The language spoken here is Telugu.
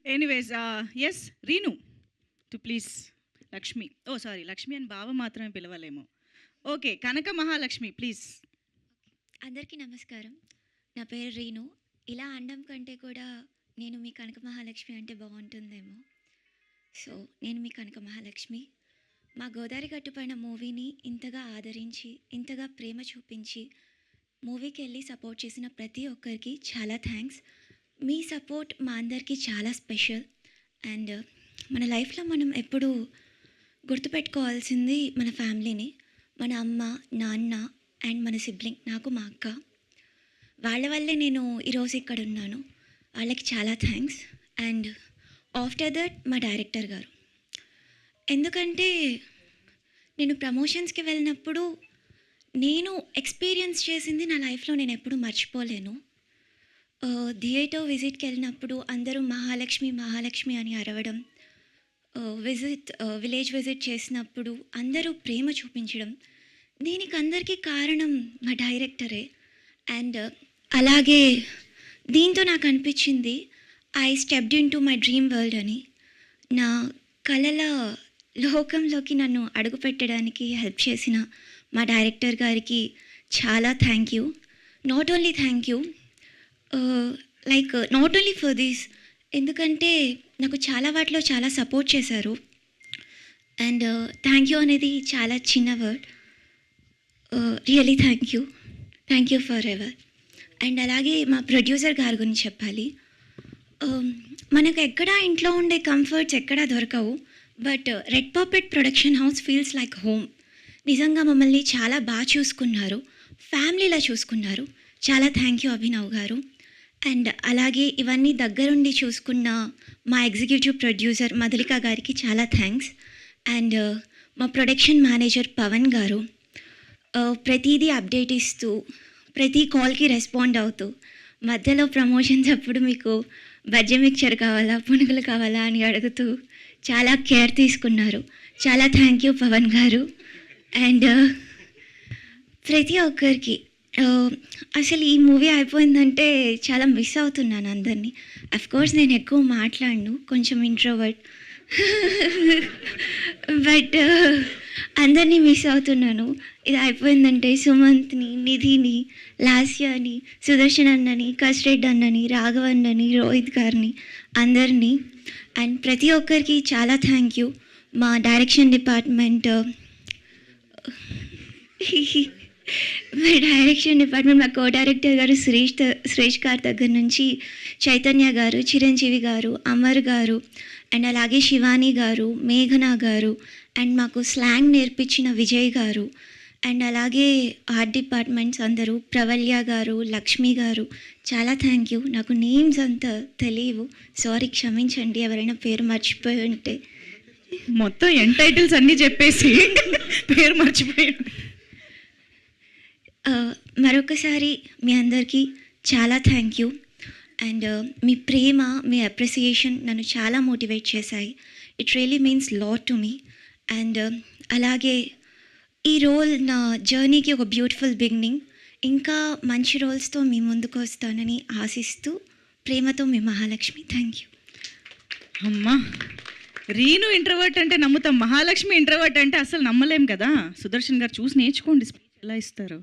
Anyways yes Reenu to please Lakshmi. Oh! Sorry Lakshmi అని బావ మాత్రమే పిలవలేము. ఓకే. Kanaka Mahalakshmi please. అందరికీ నమస్కారం. నా పేరు రీను. ఇలా అనడం కంటే కూడా నేను మీ కనక మహాలక్ష్మి అంటే బాగుంటుందేమో. సో నేను మీ కనక మహాలక్ష్మి. మా గోదావరి గట్టుపైన మూవీని ఇంతగా ఆదరించి, ఇంతగా ప్రేమ చూపించి, మూవీకి వెళ్ళి సపోర్ట్ చేసిన ప్రతి ఒక్కరికి చాలా థ్యాంక్స్. మీ సపోర్ట్ మా అందరికీ చాలా స్పెషల్. అండ్ మన లైఫ్లో మనం ఎప్పుడూ గుర్తుపెట్టుకోవాల్సింది మన ఫ్యామిలీని, మన అమ్మ, నాన్న అండ్ మన సిబ్లింగ్, నాకు మా అక్క. వాళ్ళ వల్లే నేను ఈరోజు ఇక్కడ ఉన్నాను. వాళ్ళకి చాలా థ్యాంక్స్. అండ్ ఆఫ్టర్ దట్ మా డైరెక్టర్ గారు. ఎందుకంటే నేను ప్రమోషన్స్కి వెళ్ళినప్పుడు నేను ఎక్స్పీరియన్స్ చేసింది నా లైఫ్లో నేను ఎప్పుడూ మర్చిపోలేను. థియేటర్ విజిట్కి వెళ్ళినప్పుడు అందరూ మహాలక్ష్మి మహాలక్ష్మి అని అరవడం, విలేజ్ విజిట్ చేసినప్పుడు అందరూ ప్రేమ చూపించడం, దీనికి అందరికీ కారణం మా డైరెక్టరే. అండ్ అలాగే దీంతో నాకు అనిపించింది I stepped in to my dream world అని. నా కళల లోకంలోకి నన్ను అడుగు పెట్టడానికి హెల్ప్ చేసిన మా డైరెక్టర్ గారికి చాలా thank you. Not only thank you, not only for this, ఎందుకంటే నాకు చాలా వాటిలో చాలా సపోర్ట్ చేశారు. అండ్ థ్యాంక్ యూ అనేది చాలా చిన్న word. Really thank you for ever. And అలాగే మా ప్రొడ్యూసర్ గారి గురించి చెప్పాలి. మనకు ఎక్కడ ఇంట్లో ఉండే కంఫర్ట్స్ ఎక్కడా దొరకవు, but red perpet production house feels like home. నిజంగా మమ్మల్ని చాలా బాగా చూసుకున్నారు, ఫ్యామిలీలా చూసుకున్నారు. చాలా థ్యాంక్ యూ అభినవ్ గారు. అండ్ అలాగే ఇవన్నీ దగ్గరుండి చూసుకున్న మా ఎగ్జిక్యూటివ్ ప్రొడ్యూసర్ మధులిక గారికి చాలా థ్యాంక్స్. అండ్ మా ప్రొడక్షన్ మేనేజర్ పవన్ గారు ప్రతిదీ అప్డేట్ ఇస్తూ, ప్రతి కాల్కి రెస్పాండ్ అవుతూ, మధ్యలో ప్రమోషన్స్ అప్పుడు మీకు బజ్జీ మిక్చర్ కావాలా, పునుగులు కావాలా అని అడుగుతూ చాలా కేర్ తీసుకున్నారు. చాలా థ్యాంక్ యూ పవన్ గారు. అండ్ ప్రతి ఒక్కరికి అసలు ఈ మూవీ అయిపోయిందంటే చాలా మిస్ అవుతున్నాను అందరినీ. అఫ్కోర్స్ నేను ఎక్కువ మాట్లాడను, కొంచెం ఇంట్రోవర్ట్, బట్ అందరినీ మిస్ అవుతున్నాను. ఇది అయిపోయిందంటే సుమంత్ని, నిధిని, లాస్యాని, సుదర్శన్ అన్నని, కస్రెడ్ అన్నని, రాఘవ్ అన్నని, రోహిత్ గారిని, అందరినీ. అండ్ ప్రతి ఒక్కరికి చాలా థ్యాంక్ యూ. మా డైరెక్షన్ డిపార్ట్మెంట్ మా కో డైరెక్టర్ గారు సురేష్ గారి దగ్గర నుంచి చైతన్య గారు, చిరంజీవి గారు, అమర్ గారు, అండ్ అలాగే శివాని గారు, మేఘన గారు, అండ్ మాకు స్లాంగ్ నేర్పించిన విజయ్ గారు, అండ్ అలాగే ఆర్ట్ డిపార్ట్మెంట్స్ అందరూ, ప్రవల్య గారు, లక్ష్మి గారు, చాలా థ్యాంక్ యూ. నాకు నేమ్స్ అంతా తెలియవు, సారీ క్షమించండి ఎవరైనా పేరు మర్చిపోయి ఉంటే. మొత్తం టైటిల్స్ అన్నీ చెప్పేసి పేరు మర్చిపోయాడు. మరొకసారి మీ అందరికీ చాలా thank you. And me Prema, me appreciation నన్ను చాలా మోటివేట్ చేశాయి. It really means lot to me. And అలాగే ఈ రోల్ నా జర్నీకి ఒక బ్యూటిఫుల్ బిగినింగ్. ఇంకా మంచి రోల్స్తో మీ ముందుకు వస్తానని ఆశిస్తూ ప్రేమతో మీ మహాలక్ష్మి. Thank you. అమ్మా, రీను ఇంట్రోవర్ట్ అంటే నమ్ముతాం, మహాలక్ష్మి ఇంట్రోవర్ట్ అంటే అసలు నమ్మలేం కదా. సుదర్శన్ గారు చూసి నేర్చుకోండి స్పీచ్ ఎలా ఇస్తారు.